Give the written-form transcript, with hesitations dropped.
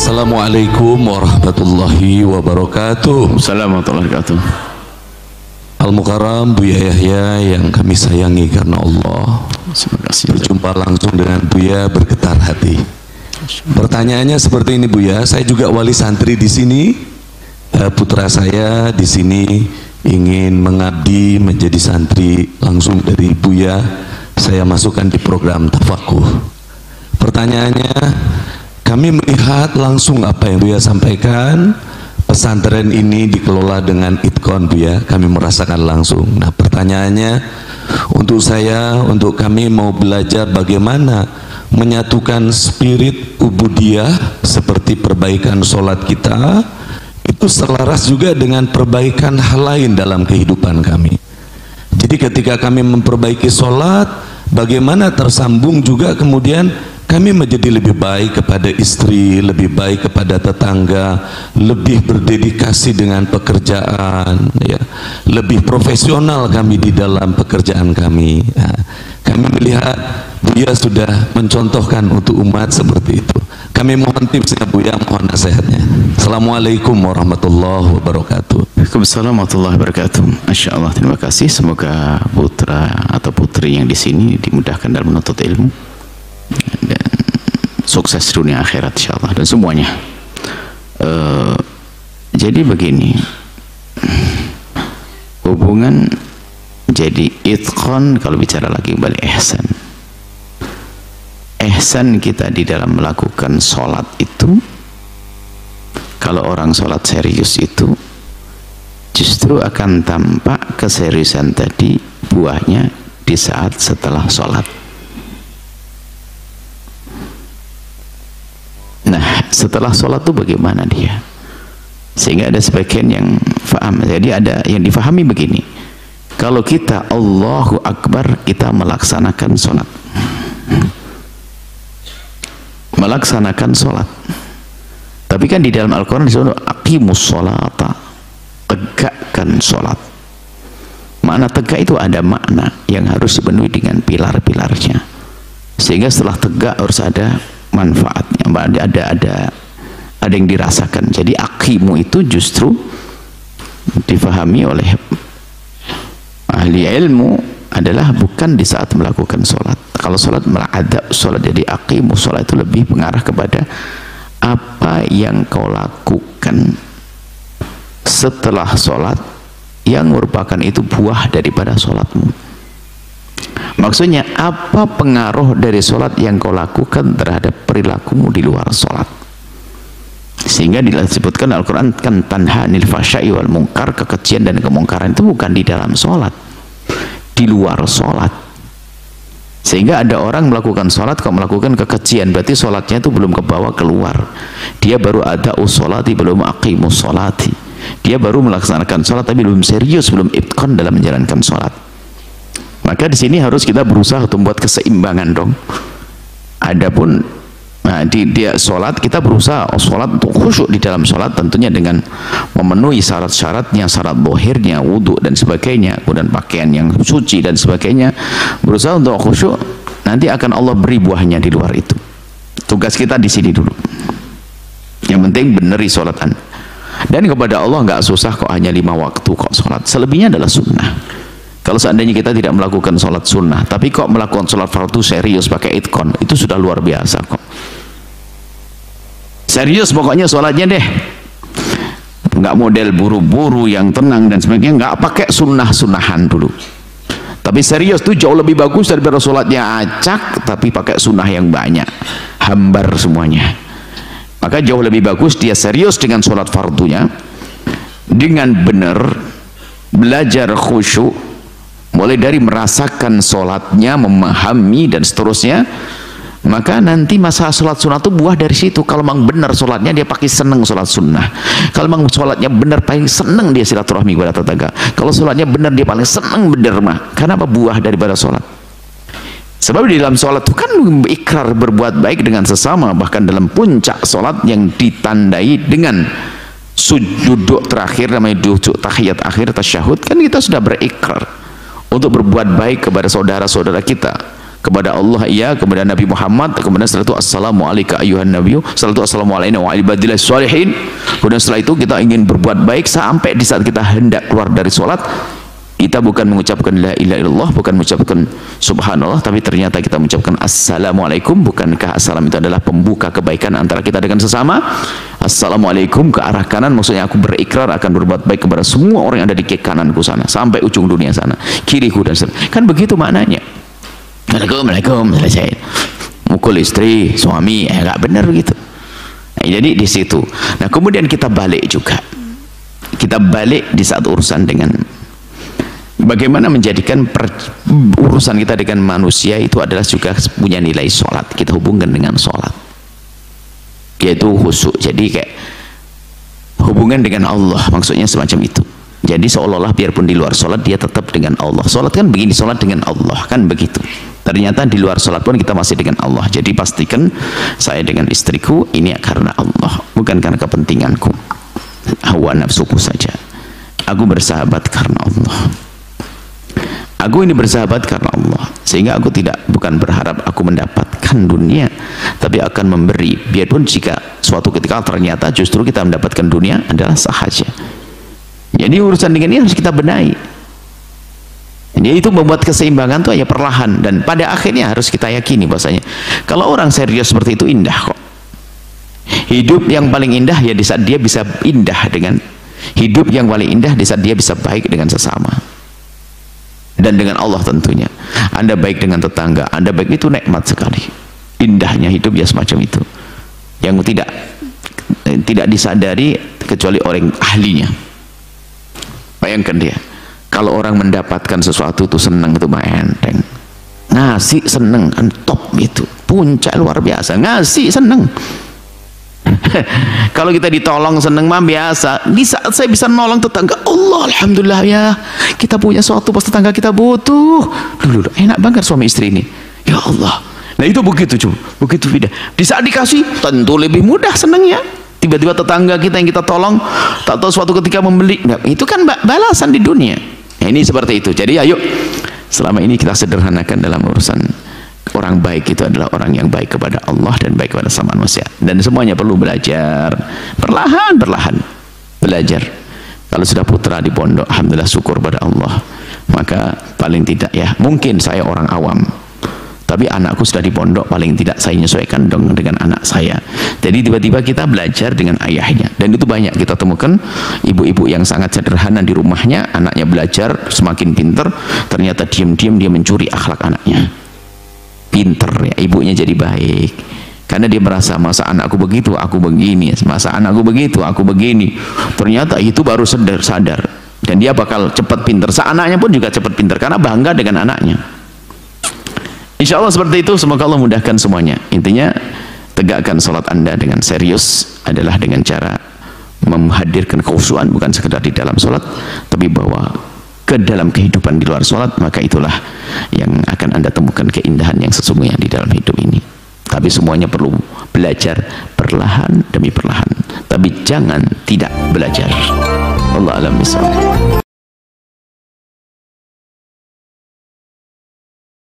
Assalamualaikum warahmatullahi wabarakatuh. Assalamualaikum warahmatullahi wabarakatuh. Al-Mukarram Buya Yahya yang kami sayangi karena Allah. Berjumpa langsung dengan Buya bergetar hati. Pertanyaannya seperti ini Buya, saya juga wali santri di sini. Putra saya di sini ingin mengabdi menjadi santri langsung dari Buya. Saya masukkan di program tafakuh. Pertanyaannya, kami melihat langsung apa yang Buya sampaikan. Pesantren ini dikelola dengan itqon Buya, kami merasakan langsung. Nah pertanyaannya, untuk saya, untuk kami mau belajar bagaimana menyatukan spirit ubudiyah seperti perbaikan sholat kita itu selaras juga dengan perbaikan hal lain dalam kehidupan kami. Jadi ketika kami memperbaiki sholat, bagaimana tersambung juga kemudian kami menjadi lebih baik kepada istri, lebih baik kepada tetangga, lebih berdedikasi dengan pekerjaan, ya, lebih profesional kami di dalam pekerjaan kami. Nah, kami melihat Buya sudah mencontohkan untuk umat seperti itu. Kami mohon tipsnya Buya, mohon nasihatnya. Assalamualaikum warahmatullahi wabarakatuh. Waalaikumsalam warahmatullahi wabarakatuh. Masya Allah, terima kasih. Semoga putra atau putri yang di sini dimudahkan dalam menuntut ilmu dan sukses dunia akhirat insyaallah dan semuanya. Jadi begini, hubungan jadi itqan. Kalau bicara lagi kembali ihsan kita di dalam melakukan sholat itu, kalau orang sholat serius itu justru akan tampak keseriusan tadi buahnya di saat setelah sholat. Nah setelah sholat itu bagaimana dia, sehingga ada sebagian yang faham. Jadi ada yang difahami begini, kalau kita Allahu Akbar kita melaksanakan sholat, tapi kan di dalam Al-Quran disuruh aqimus sholata, tegakkan sholat. Makna tegak itu ada makna yang harus dipenuhi dengan pilar-pilarnya, sehingga setelah tegak harus ada manfaatnya, ada yang dirasakan. Jadi aqimu itu justru difahami oleh ahli ilmu adalah bukan di saat melakukan sholat. Kalau sholat adab sholat, jadi aqimu sholat itu lebih mengarah kepada apa yang kau lakukan setelah sholat yang merupakan itu buah daripada sholatmu. Maksudnya apa pengaruh dari sholat yang kau lakukan terhadap perilakumu di luar sholat, sehingga disebutkan Al-Quran kan tanha anil fahsya'i wal munkar, kekejian dan kemungkaran itu bukan di dalam sholat, di luar sholat. Sehingga ada orang melakukan sholat, kalau melakukan kekejian berarti sholatnya itu belum kebawa keluar, dia baru ada usolati, belum aqimus sholati, dia baru melaksanakan sholat tapi belum serius, belum itqan dalam menjalankan sholat. Maka di sini harus kita berusaha untuk membuat keseimbangan dong. Adapun dia sholat, kita berusaha sholat untuk khusyuk di dalam sholat, tentunya dengan memenuhi syarat-syaratnya, syarat bohirnya, wudhu dan sebagainya, kemudian pakaian yang suci dan sebagainya, berusaha untuk khusyuk. Nanti akan Allah beri buahnya di luar itu. Tugas kita di sini dulu. Yang penting beneri sholat Anda. Dan kepada Allah nggak susah kok, hanya 5 waktu kok sholat. Selebihnya adalah sunnah. Kalau seandainya kita tidak melakukan sholat sunnah, tapi kok melakukan sholat fardu serius pakai itqan, itu sudah luar biasa kok. Serius pokoknya sholatnya deh, nggak model buru-buru yang tenang dan sebagainya, nggak pakai sunnah-sunnahan dulu. Tapi serius tuh jauh lebih bagus daripada sholatnya acak tapi pakai sunnah yang banyak, hambar semuanya. Maka jauh lebih bagus dia serius dengan sholat fardunya, dengan benar belajar khusyuk, mulai dari merasakan sholatnya, memahami dan seterusnya. Maka nanti masalah sholat sunnah itu buah dari situ. Kalau memang benar sholatnya, dia pakai seneng sholat sunnah. Kalau memang sholatnya benar, paling seneng dia silaturahmi kepada tetangga. Kalau sholatnya benar, dia paling seneng berderma. Karena apa? Buah daripada sholat. Sebab di dalam sholat itu kan ikrar berbuat baik dengan sesama. Bahkan dalam puncak sholat yang ditandai dengan sujud terakhir, namanya duduk tahiyat akhir tasyahud, kan kita sudah berikrar untuk berbuat baik kepada saudara-saudara kita, kepada Allah iya, kepada Nabi Muhammad, kemudian setelah itu assalamu alayka ayyuhan nabiyyu, setelah itu assalamu alayna wa ala ibadillah sholihin. Kemudian setelah itu kita ingin berbuat baik sampai di saat kita hendak keluar dari sholat, kita bukan mengucapkan la ilaha illallah, bukan mengucapkan subhanallah, tapi ternyata kita mengucapkan assalamualaikum. Bukankah assalam itu adalah pembuka kebaikan antara kita dengan sesama? Assalamualaikum ke arah kanan, maksudnya aku berikrar akan berbuat baik kepada semua orang yang ada di kiri kananku sana sampai ujung dunia sana, kiriku dan seterusnya. Kan begitu maknanya. Assalamualaikum, selesai. Mukul istri, suami, nggak benar gitu. Nah, jadi di situ. Nah, kemudian kita balik juga. Kita balik di saat urusan dengan bagaimana menjadikan urusan kita dengan manusia itu adalah juga punya nilai sholat. Kita hubungkan dengan sholat, yaitu khusyuk. Jadi kayak hubungan dengan Allah, maksudnya semacam itu. Jadi seolah-olah biarpun di luar sholat dia tetap dengan Allah. Sholat kan begini, sholat dengan Allah kan begitu. Ternyata di luar sholat pun kita masih dengan Allah. Jadi pastikan saya dengan istriku ini karena Allah, bukan karena kepentinganku, hawa nafsuku saja. Aku bersahabat karena Allah. Aku ini bersahabat karena Allah, sehingga aku bukan berharap aku mendapatkan dunia, tapi akan memberi. Biarpun jika suatu ketika ternyata justru kita mendapatkan dunia adalah sahaja. Jadi urusan dengan ini harus kita benahi. Jadi itu membuat keseimbangan itu ya perlahan, dan pada akhirnya harus kita yakini bahwasanya kalau orang serius seperti itu indah kok. Hidup yang paling indah ya di saat dia bisa indah dengan hidup yang paling indah di saat dia bisa baik dengan sesama. Dan dengan Allah tentunya. Anda baik dengan tetangga, Anda baik, itu nikmat sekali. Indahnya hidup ya semacam itu. Yang tidak disadari kecuali orang ahlinya. Bayangkan dia, kalau orang mendapatkan sesuatu itu senang, itu enteng. Ngasih senang kan top itu. Puncak luar biasa. Ngasih senang. Kalau kita ditolong seneng mah biasa. Di saat saya bisa nolong tetangga, Allah alhamdulillah ya, kita punya sesuatu pas tetangga kita butuh. Dulu enak banget suami istri ini, ya Allah. Nah itu begitu cuy, begitu beda. Di saat dikasih tentu lebih mudah senengnya. Tiba-tiba tetangga kita yang kita tolong tak tahu suatu ketika membeli, nah, itu kan balasan di dunia. Nah, ini seperti itu. Jadi ayo selama ini kita sederhanakan dalam urusan orang baik itu adalah orang yang baik kepada Allah dan baik kepada sama manusia, dan semuanya perlu belajar perlahan belajar. Kalau sudah putra di pondok, alhamdulillah syukur pada Allah. Maka paling tidak ya, mungkin saya orang awam, tapi anakku sudah di pondok, paling tidak saya menyesuaikan dengan anak saya. Jadi tiba-tiba kita belajar dengan ayahnya, dan itu banyak kita temukan ibu-ibu yang sangat sederhana di rumahnya, anaknya belajar semakin pinter, ternyata diam-diam dia mencuri akhlak anaknya. Pinter ya, ibunya jadi baik karena dia merasa masa anakku begitu aku begini, masa anakku begitu aku begini. Ternyata itu baru sadar, dan dia bakal cepat pinter. Anaknya pun juga cepat pinter karena bangga dengan anaknya. Insya Allah seperti itu. Semoga Allah mudahkan semuanya. Intinya tegakkan sholat Anda dengan serius adalah dengan cara menghadirkan kekhusyuan, bukan sekedar di dalam sholat, tapi bahwa ke dalam kehidupan di luar sholat. Maka itulah yang akan Anda temukan keindahan yang sesungguhnya di dalam hidup ini. Tapi semuanya perlu belajar perlahan demi perlahan, tapi jangan tidak belajar. Allah alam bisawab.